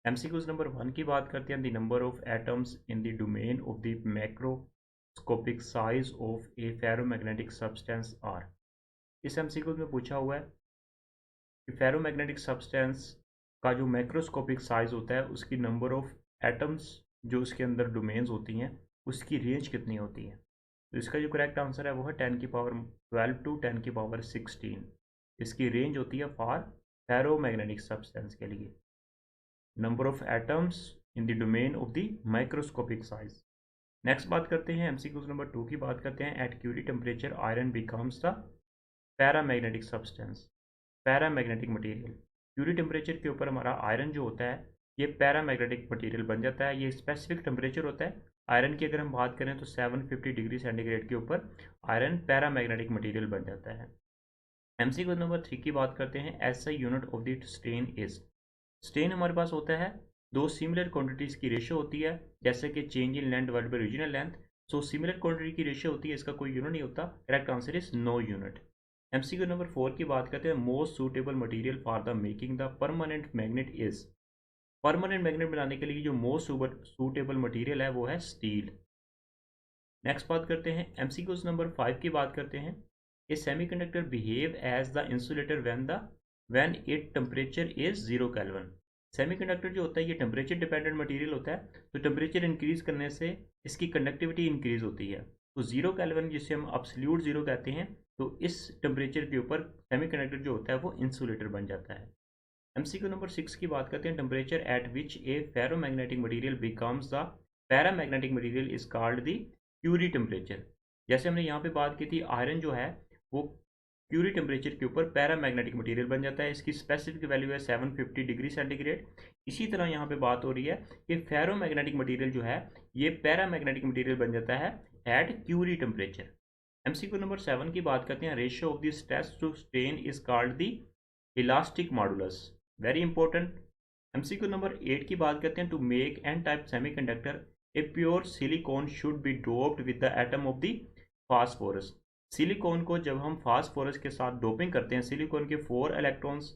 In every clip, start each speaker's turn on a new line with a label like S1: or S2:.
S1: MCQs number 1 की बात करते हैं। The number of atoms in the domain of the macroscopic size of a ferromagnetic substance are. इस MCQs में पूछा हुआ है कि फेरोमैग्नेटिक सब्सटेंस का जो मैक्रोस्कोपिक साइज होता है उसकी नंबर ऑफ एटम्स जो उसके अंदर डोमेन्स होती हैं उसकी रेंज कितनी होती है। तो इसका जो करेक्ट आंसर है वो है 10⁻12 टू 10⁻16। इसकी रेंज होती है फॉर फेरोमैग्नेटिक सब्सटेंस के लिए। Number of atoms in the domain of the microscopic size. Next बात करते हैं एमसीक्यूज नंबर 2 की बात करते हैं। At Curie temperature iron becomes the paramagnetic substance, paramagnetic material. Curie temperature के ऊपर हमारा आयरन जो होता है ये पैरामैग्नेटिक मटेरियल बन जाता है। ये स्पेसिफिक टेम्परेचर होता है आयरन की। अगर हम बात करें तो 750 डिग्री सेंटीग्रेड के ऊपर आयरन पैरामैग्नेटिक मटेरियल बन जाता है। एमसीक्यू नंबर 3 की बात करते हैं। SI unit of the strain is. Strain हमारे पास होता है दो सिमिलर क्वांटिटीज़ की रेशो होती है, जैसे कि change in length divided by original length. So similar quantity की रेशो होती है, इसका कोई यूनिट नहीं होता। Correct answer is no unit. MCQ number 4 की बात करते हैं। Most suitable material for the making the permanent magnet is. Permanent magnet बनाने के लिए जो मोस्ट सूटेबल मटेरियल है वो है स्टील। नेक्स्ट बात करते हैं एमसीक्यूज नंबर 5 की बात करते हैं। A semiconductor behave as the insulator when it temperature is 0 kelvin. Semiconductor जो होता है ये टेम्परेचर डिपेंडेंट मटेरियल होता है, तो टेम्परेचर इंक्रीज करने से इसकी कंडक्टिविटी इंक्रीज होती है। तो 0 केल्विन जिसे हम अब्सोल्यूट जीरो कहते हैं, तो इस टेम्परेचर के ऊपर सेमीकंडक्टर जो होता है वो इंसुलेटर बन जाता है। एमसीक्यू नंबर 6 की बात करते हैं। Temperature at which a ferromagnetic material becomes the paramagnetic material is called the Curie temperature. जैसे हमने यहाँ पे बात की थी, आयरन जो है वो क्यूरी टेम्परेचर के ऊपर पैरामैग्नेटिक मटेरियल बन जाता है। इसकी स्पेसिफिक वैल्यू है 750 डिग्री सेंटीग्रेड। इसी तरह यहाँ पे बात हो रही है कि फेरोमैग्नेटिक मटेरियल जो है ये पैरामैग्नेटिक मटेरियल बन जाता है at Curie temperature. MCQ number 7 की बात करते हैं। Ratio of the stress to strain is called the elastic modulus. Very important. MCQ number 8 की बात करते हैं। To make n type semiconductor a pure silicon should be doped with the atom of the phosphorus. Silicon को जब हम phosphorus के साथ doping करते हैं, सिलिकॉन के 4 इलेक्ट्रॉन्स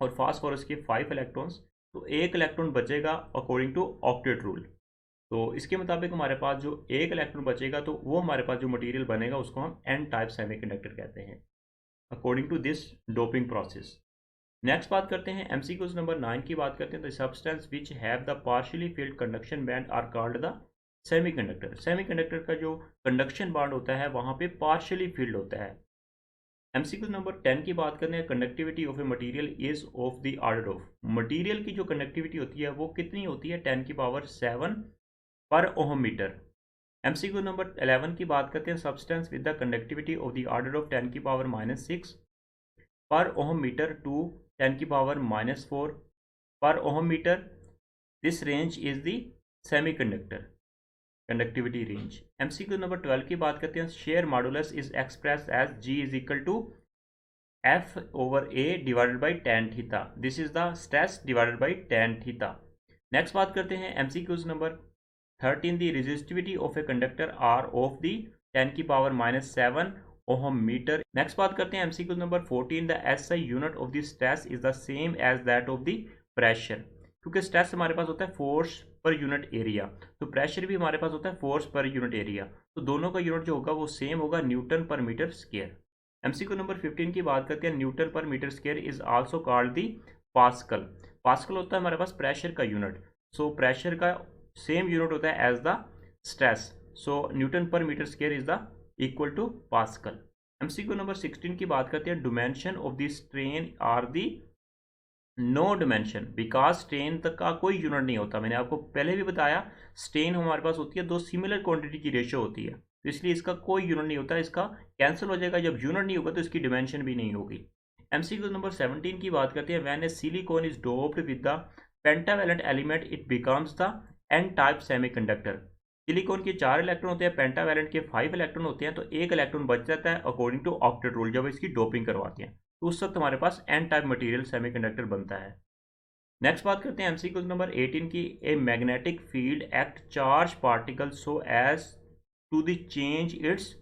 S1: और फास्फोरस के 5 इलेक्ट्रॉन्स, तो एक इलेक्ट्रॉन बचेगा अकॉर्डिंग टू ऑक्टेट रूल। तो इसके मुताबिक हमारे पास जो एक इलेक्ट्रॉन बचेगा तो वो हमारे पास जो मटेरियल बनेगा उसको हम एन टाइप सेमीकंडक्टर कहते हैं according to this doping process. Next बात करते हैं एमसीक्यूज नंबर 9 की बात करते हैं। The substance which have the partially filled conduction band are called the semiconductor. Semiconductor का जो कंडक्शन बांड होता है वहां पे पार्शियली फिल्ड होता है। एमसीक्यू नंबर 10 की बात करते हैं। Conductivity of a material is of the order of. Material की जो कंडक्टिविटी होती है वो कितनी होती है? 10⁻7 पर ओहम मीटर। एमसीक्यू नंबर 11 की बात करते हैं। Substance with the conductivity of the order of 10⁻6 per ohm metre to 10⁻4 per ohm metre. This range is the semiconductor conductivity range. MCQ number 12 की बात करते हैं। Shear modulus is express as G is equal to F over A divided by tan theta. This is the stress divided by tan theta. Next बात करते हैं MCQs number 13। The resistivity of a conductor are of the 10⁻7 ohm metre. Next बात करते हैं MCQ number 14। The SI unit of the stress is the same as that of the pressure. क्योंकि stress हमारे पास होता है फोर्स पर यूनिट एरिया, तो pressure भी हमारे पास होता है फोर्स पर यूनिट एरिया, तो दोनों का यूनिट जो होगा वो सेम होगा, Newton per metre square. MCQ number 15 की बात करते हैं। Newton per metre square is also called the pascal. Pascal होता है हमारे पास प्रेशर का यूनिट, सो प्रेशर का सेम यूनिट होता है as the stress, so newton per metre square is the equal to pascal. MCQ number 16 की बात करते हैं। Dimension of the strain are the no dimension, because strain तक का कोई यूनिट नहीं होता। मैंने आपको पहले भी बताया स्ट्रेन हमारे पास होती है दो सिमिलर क्वांटिटी की रेशियो होती है, तो इसलिए इसका कोई यूनिट नहीं होता, इसका कैंसिल हो जाएगा। जब यूनिट नहीं होगा तो इसकी डिमेंशन भी नहीं होगी। एमसीक्यू नंबर 17 की बात करते हैं। When a silicon is doped with the pentavalent element it becomes the n type semiconductor. Silicon के 4 इलेक्ट्रॉन होते हैं, पेंटावैलेंट के 5 इलेक्ट्रॉन होते हैं, तो एक इलेक्ट्रॉन बच जाता है अकॉर्डिंग टू ऑक्टेट रूल जब इसकी डोपिंग करवाते हैं, तो उस वक्त हमारे पास एन टाइप मटेरियल सेमीकंडक्टर बनता है। नेक्स्ट बात करते हैं एमसीक्यू नंबर 18 की। A magnetic field act charge particle so as to the change its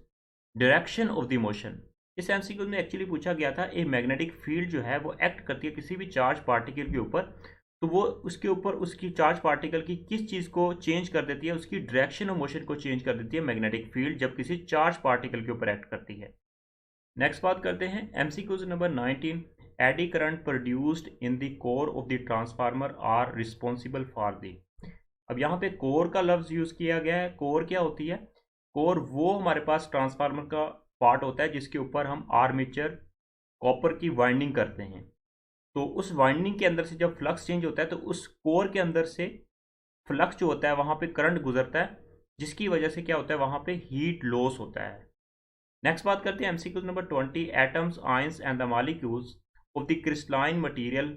S1: direction of the motion. इस एमसीक्यू में एक्चुअली पूछा गया था ए मैग्नेटिक फील्ड जो है वो एक्ट करती है किसी भी चार्ज पार्टिकल के ऊपर तो वो उसके ऊपर उसकी चार्ज पार्टिकल की किस चीज़ को चेंज कर देती है, उसकी डायरेक्शन ऑफ मोशन को चेंज कर देती है मैग्नेटिक फील्ड, जब किसी चार्ज पार्टिकल के ऊपर एक्ट करती है। नेक्स्ट बात करते हैं MCQs number 19। Eddy current produced in the core of the transformer are responsible for the. अब यहाँ पे कोर का लफ्ज यूज किया गया है। कोर क्या होती है? कोर वो हमारे पास ट्रांसफार्मर का पार्ट होता है जिसके ऊपर हम आर्मेचर कॉपर की वाइंडिंग करते हैं। तो उस वाइंडिंग के अंदर से जब फ्लक्स चेंज होता है तो उस कोर के अंदर से फ्लक्स जो होता है वहाँ पे करंट गुजरता है, जिसकी वजह से क्या होता है, वहाँ पे हीट लॉस होता है। नेक्स्ट बात करते हैं MCQs number 20। Atoms, ions and the molecules of the crystalline material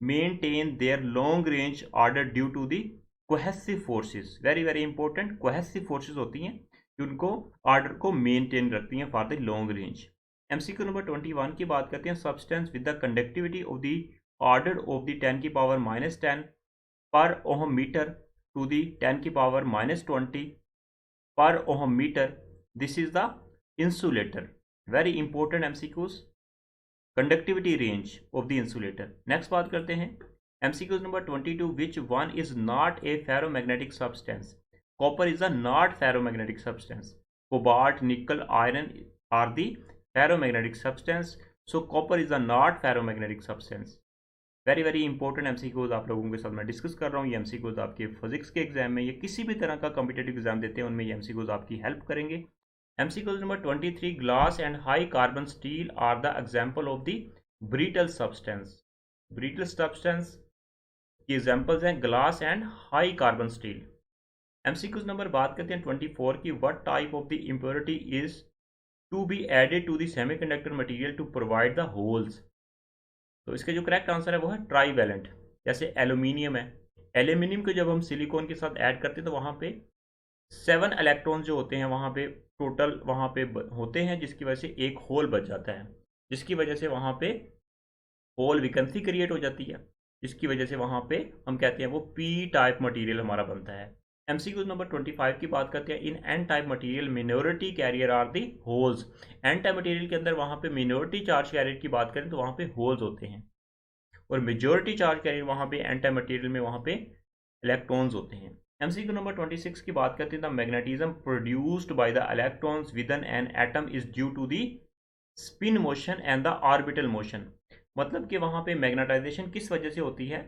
S1: maintain their long range order due to the cohesive forces. Very very important, cohesive forces होती हैं जो उनको ऑर्डर को मेंटेन रखती हैं for the long range. MCQ number 21 की बात करते हैं। Substance with the conductivity of the order of the 10 की पावर -10 पर ओहम मीटर टू द 10 की power -20 per ohm metre, this is the insulator. Very important MCQs. Conductivity range of the insulator. Next बात करते हैं MCQs number 22. Which one is not a ferromagnetic substance? Copper is a not ferromagnetic substance. Cobalt, nickel, iron are the ferromagnetic substance. So copper is a not ferromagnetic substance. Very very important MCQs आप लोगों के साथ मैं discuss कर रहा हूँ। ये MCQs आपके फिजिक्स के एग्जाम में या किसी भी तरह का कॉम्पिटेटिव एग्जाम देते हैं उनमें ये एमसीक्यूज आपकी हेल्प करेंगे। MCQ number 23. Glass and high carbon steel are the example of the brittle substance. Brittle substance की examples हैं glass and high carbon steel. MCQ number बात करते हैं 24 की। What type of the impurity is to be added to the semiconductor material to provide the holes? तो इसका जो correct answer है वो है ट्राईवैलेंट। जैसे एल्यूमिनियम है, एल्यूमिनियम को जब हम सिलिकॉन के साथ ऐड करते हैं तो वहाँ पे 7 इलेक्ट्रॉन्स जो होते हैं वहाँ पे टोटल वहाँ पे होते हैं, जिसकी वजह से एक होल बच जाता है, जिसकी वजह से वहाँ पे होल वैकेंसी क्रिएट हो जाती है, जिसकी वजह से वहाँ पे हम कहते हैं वो पी टाइप मटेरियल हमारा बनता है। एमसीक्यू नंबर 25 की बात करते हैं। In n type material minority carrier are the holes. N type material के अंदर वहाँ पे मिनोरिटी चार्ज कैरियर की बात करें तो वहाँ पे होल्स होते हैं, और मेजोरिटी चार्ज कैरियर वहाँ पे एन टाइप मटेरियल में वहाँ पे इलेक्ट्रॉन्स होते हैं। MCQ नंबर 26 की बात करते हैं। The magnetism produced by the electrons within an atom is due to the spin motion and the orbital motion. मतलब कि वहाँ पे मैग्नेटाइजेशन किस वजह से होती है?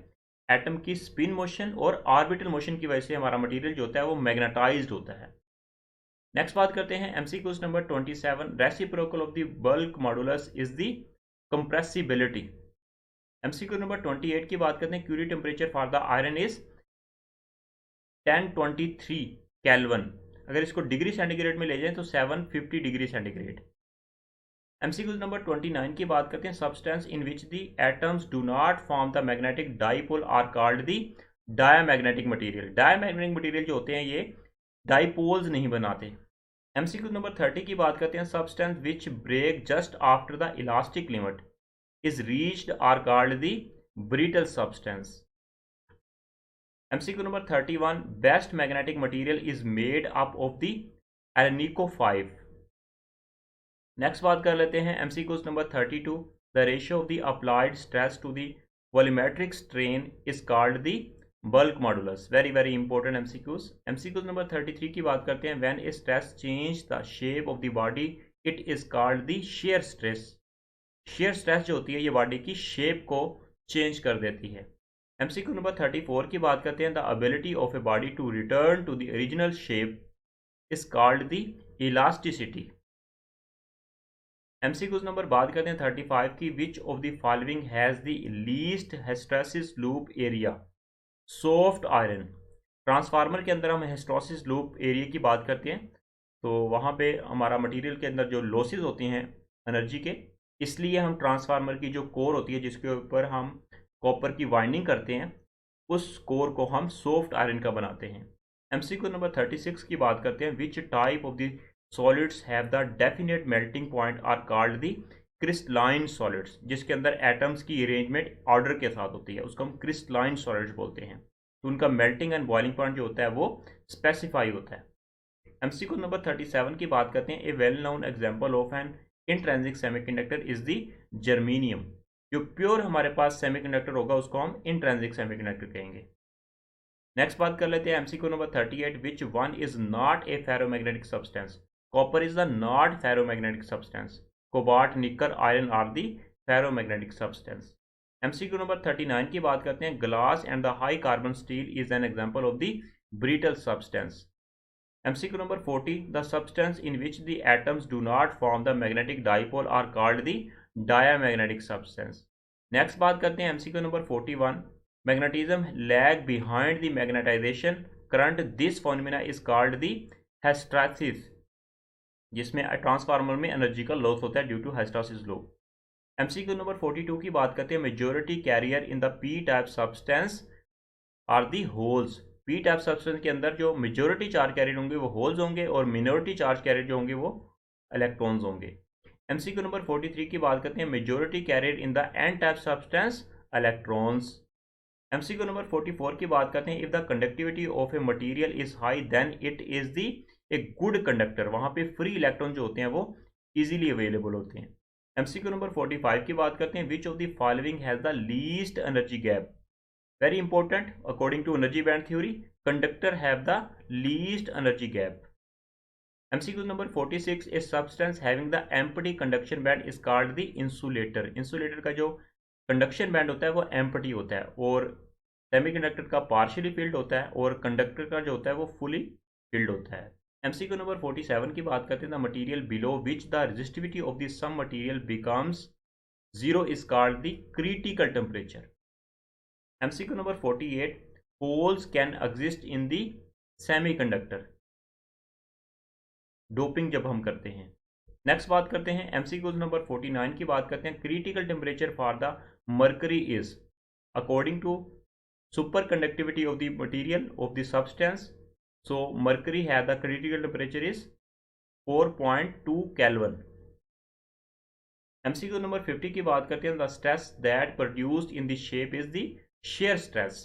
S1: एटम की स्पिन मोशन और ऑर्बिटल मोशन की वजह से हमारा मटेरियल जो होता है वो मैग्नेटाइज्ड होता है। नेक्स्ट बात करते हैं MCQ number 27। Reciprocal of the bulk modulus is the compressibility. MCQ number 28 की बात करते हैं। Curie temperature for the iron is 1023 kelvin. अगर इसको डिग्री सेंटीग्रेड में ले जाएं तो 750 डिग्री सेंटीग्रेड। एमसीक्यू नंबर 29 की बात करते हैं। Substance in which the atoms do not form the magnetic dipole are called the diamagnetic material. Diamagnetic material जो होते हैं ये डाइपोल्स नहीं बनाते। एमसीक्यू नंबर 30 की बात करते हैं। Substance which break just after the elastic limit is reached are called the brittle substance. MCQ number 31. Best magnetic material is made up of the alnico 5. Next बात कर लेते हैं MCQ number 32. The ratio of the applied stress to the volumetric strain is called the bulk modulus. Very very important MCQs. MCQ number 33 की बात करते हैं। When a stress change the shape of the body, it is called the shear stress. shear stress जो होती है ये body की shape को चेंज कर देती है। MCQ नंबर 34 की बात करते हैं। The ability of a body to return to the original shape is called the elasticity. MCQ number बात करते हैं 35 की। Which of the following has the least hysteresis loop area? Soft iron. Transformer के अंदर हम हिस्टैरिसीस लूप एरिया की बात करते हैं तो वहाँ पे हमारा मटेरियल के अंदर जो लॉसेस होती हैं एनर्जी के, इसलिए हम ट्रांसफार्मर की जो कोर होती है जिसके ऊपर हम कॉपर की वाइंडिंग करते हैं उस कोर को हम सॉफ्ट आयरन का बनाते हैं। MCQ नंबर 36 की बात करते हैं। Which type of the solids have the definite melting point are called the crystalline solids. जिसके अंदर एटम्स की अरेंजमेंट ऑर्डर के साथ होती है उसको हम क्रिस्टलाइन सॉलिड्स बोलते हैं। तो उनका मेल्टिंग एंड बॉइलिंग पॉइंट जो होता है वो स्पेसिफाई होता है। MCQ नंबर 37 की बात करते हैं। A well known example of an intrinsic semiconductor is the germanium. जो प्योर हमारे पास सेमीकंडक्टर होगा उसको हम इंट्रिंसिक सेमीकंडक्टर कहेंगे। नेक्स्ट बात कर लेते हैं MCQ number 38, which one is not a ferromagnetic substance. Copper is the not ferromagnetic substance. Cobalt, nickel, iron are the ferromagnetic substance. MCQ number 39 की बात करते हैं, glass and the high carbon steel is an example of the brittle substance. MCQ number 40, the substance in which the atoms do not form the magnetic dipole are called the diamagnetic substance. Next बात करते हैं MCQ number 41, magnetism lag behind the magnetisation current, this phenomena is called the hysteresis, जिसमें transformer में energy का loss होता है due to hysteresis law. MCQ number 42 की बात करते हैं, majority carrier in the p type substance are the holes. P type substance के अंदर जो मेजॉरिटी चार्ज कैरियर होंगे वो होल्स होंगे और मिनोरिटी चार्ज कैरियर जो होंगे वो इलेक्ट्रॉन्स होंगे। एमसीक्यू नंबर 43 की बात करते हैं, majority carrier in the n type substance electrons. MCQ number 44 की बात करते हैं, if the conductivity of a material is high then it is the a good conductor. वहां पे फ्री इलेक्ट्रॉन जो होते हैं वो इजीली अवेलेबल होते हैं। एमसीक्यू नंबर 45 की बात करते हैं, which of the following has the least energy gap. Very important, according to energy band theory conductor have the least energy gap. MCQ number 46, a substance having the empty conduction band is called the insulator. Insulator का जो conduction band होता है वो empty होता है और semiconductor का partially field होता है और कंडक्टर का जो होता है वो फुली फिल्ड होता है। एमसीक्यू नंबर 47 की बात करते हैं, the material below which the resistivity of the some material becomes zero is called the critical temperature. MCQ number 48, holes can exist in the semiconductor, doping जब हम करते हैं। नेक्स्ट बात करते हैं एमसीक्यू नंबर 49 की बात करते हैं, critical temperature for the mercury is according to super conductivity of the material of the substance. So mercury है the critical temperature is 4.2 kelvin. MCQ number 50 की बात करते हैं, the stress that produced in the shape is the shear stress।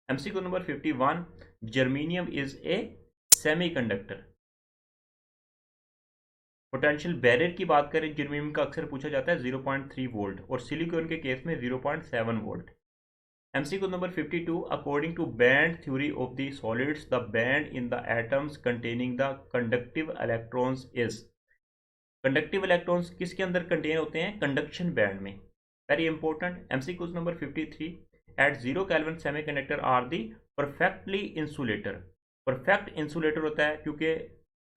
S1: MCQ number 51, germanium is a semiconductor. Potential barrier की बात करें, germanium का अक्सर पूछा जाता है 0.3 वोल्ट और सिलिकॉन के केस में 0.7 volt. MCQ number 52, according to band theory of the solids the band in the atoms containing the conductive electrons is. Conductive electrons किसके अंदर कंटेन होते हैं? कंडक्शन बैंड में। Very important. MCQ number 53, at 0 kelvin semiconductor are the perfectly insulator. Perfect insulator होता है क्योंकि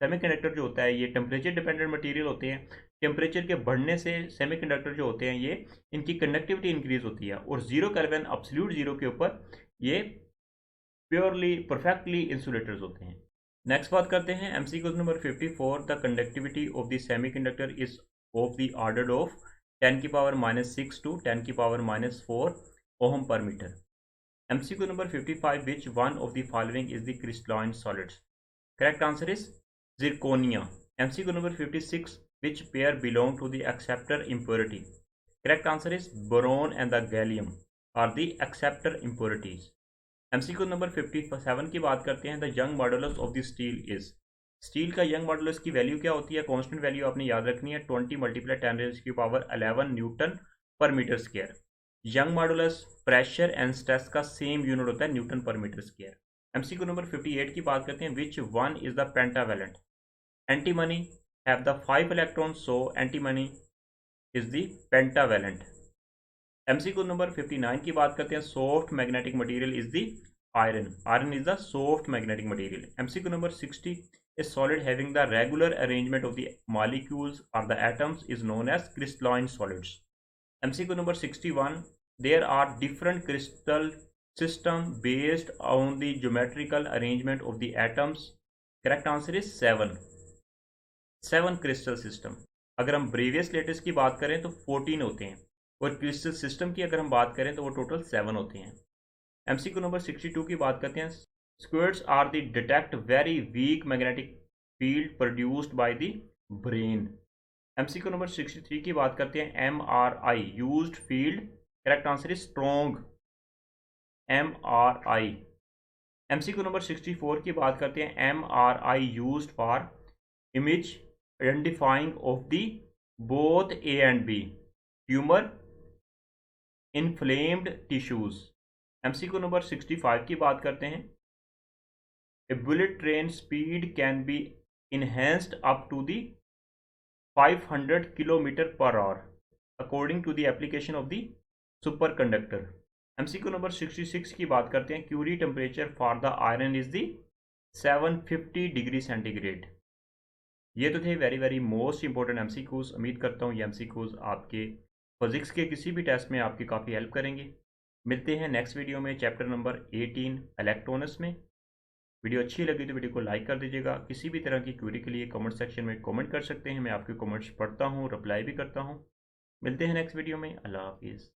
S1: semiconductor जो होता है ये टेम्परेचर डिपेंडेंट मटेरियल होते हैं। टेम्परेचर के बढ़ने से सेमीकंडक्टर जो होते हैं ये इनकी कंडक्टिविटी इंक्रीज होती है और 0 केल्विन एब्सोल्यूट जीरो के ऊपर ये प्योरली परफेक्टली इंसुलेटर्स होते हैं। नेक्स्ट बात करते हैं MCQ number 54, the conductivity of the semiconductor is of the order of 10⁻⁻6 to 10⁻⁻4 ohm per metre. MCQ number 55, which one of the following is the crystalline solids. Correct answer is zirconia। MCQ number 56, which pair belong to the acceptor impurity। Correct answer is boron and the gallium are the acceptor impurities। MCQ number 57 की बात करते हैं, the young modulus of the steel is। Steel का young modulus की value क्या होती है? Constant value आपने याद रखनी है 20 × 10⁻11 newton per metre square. Young modulus pressure and stress का सेम यूनिट होता है Newton per metre square. MCQ number 58 की बात करते हैं, विच one is the pentavalent. Antimony have the 5 electrons, so antimony is the pentavalent। MCQ number 59 की बात करते हैं, soft magnetic material is the iron। Iron is the soft magnetic material। MCQ number 60, a solid having the regular arrangement of the molecules or the atoms is known as crystalline solids। MCQ number 61, there are different crystal system based on the geometrical arrangement of the atoms। Correct answer is 7 crystal system. अगर हम Bravais latest की बात करें तो 14 होते हैं और crystal system की अगर हम बात करें तो वो टोटल 7 होते हैं। एमसीक्यू नंबर 62 की बात करते हैं, squares are the detect very weak magnetic field produced by the brain. MCQ number 63 की बात करते हैं, MRI used field. Correct answer is strong MRI. MCQ number 64 की बात करते हैं, MRI used for image identifying of the both A and B tumor inflamed tissues. MCQ number 65 की बात करते हैं। A bullet train speed can be enhanced up to the 500 kilometre per hour according to the application of the superconductor. MCQ number 66 की बात करते हैं। Curie temperature for the iron is the 750 degree centigrade. ये तो थे very very most important MCQs. उम्मीद करता हूँ ये एमसीक्यूज आपके फिजिक्स के किसी भी टेस्ट में आपकी काफ़ी हेल्प करेंगे। मिलते हैं नेक्स्ट वीडियो में चैप्टर नंबर 18 इलेक्ट्रॉनिक्स में। वीडियो अच्छी लगी तो वीडियो को लाइक कर दीजिएगा। किसी भी तरह की क्वेरी के लिए कमेंट सेक्शन में कमेंट कर सकते हैं, मैं आपके कमेंट्स पढ़ता हूँ, रिप्लाई भी करता हूँ। मिलते हैं नेक्स्ट वीडियो में। अल्लाह हाफिज़।